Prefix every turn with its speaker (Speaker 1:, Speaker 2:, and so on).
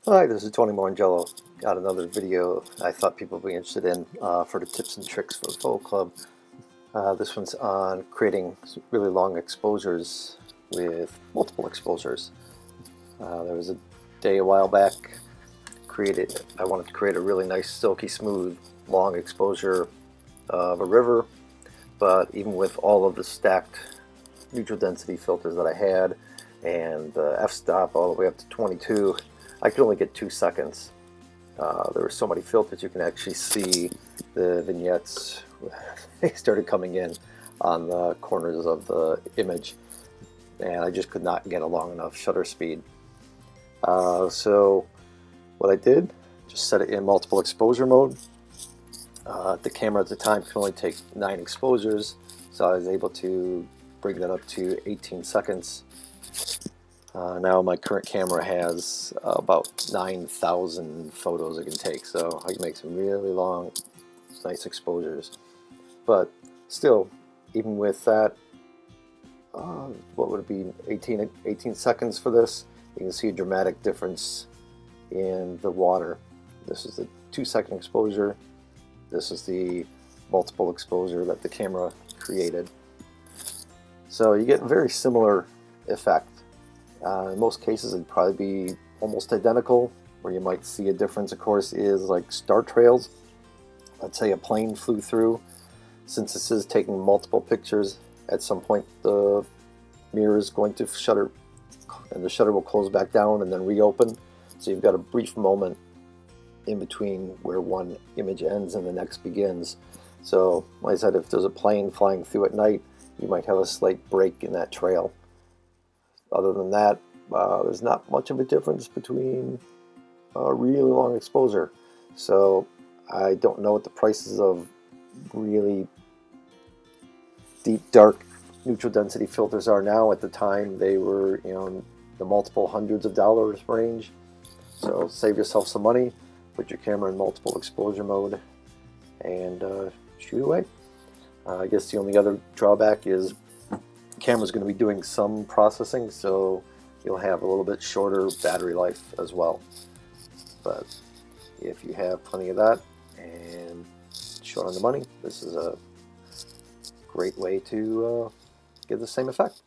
Speaker 1: Hi, this is Tony Marangelo. Got another video I thought people would be interested in for the tips and tricks for the Photo Club. This one's on creating really long exposures with multiple exposures. There was a day a while back I wanted to create a really nice, silky smooth, long exposure of a river, but even with all of the stacked neutral density filters that I had and the f-stop all the way up to 22, I could only get 2 seconds. There were so many filters you can actually see the vignettes. They started coming in on the corners of the image, and I just could not get a long enough shutter speed. So what I did, just set it in multiple exposure mode. The camera at the time could only take 9 exposures, so I was able to bring that up to 18 seconds. Now my current camera has about 9,000 photos it can take, so I can make some really long, nice exposures. But still, even with that, what would it be, 18 seconds for this, you can see a dramatic difference in the water. This is the 2-second exposure. This is the multiple exposure that the camera created. So you get a very similar effect. In most cases, it'd probably be almost identical. Where you might see a difference, of course, is like star trails. Let's say a plane flew through. Since this is taking multiple pictures, at some point the mirror is going to shutter, and the shutter will close back down and then reopen. So you've got a brief moment in between where one image ends and the next begins. So, like I said, if there's a plane flying through at night, you might have a slight break in that trail. Other than that, there's not much of a difference between a really long exposure. So I don't know what the prices of really deep, dark neutral density filters are now. At the time, they were, in the multiple hundreds of dollars range. So save yourself some money, put your camera in multiple exposure mode, and shoot away. I guess the only other drawback is the camera's going to be doing some processing, so you'll have a little bit shorter battery life as well. But if you have plenty of that and short on the money, this is a great way to get the same effect.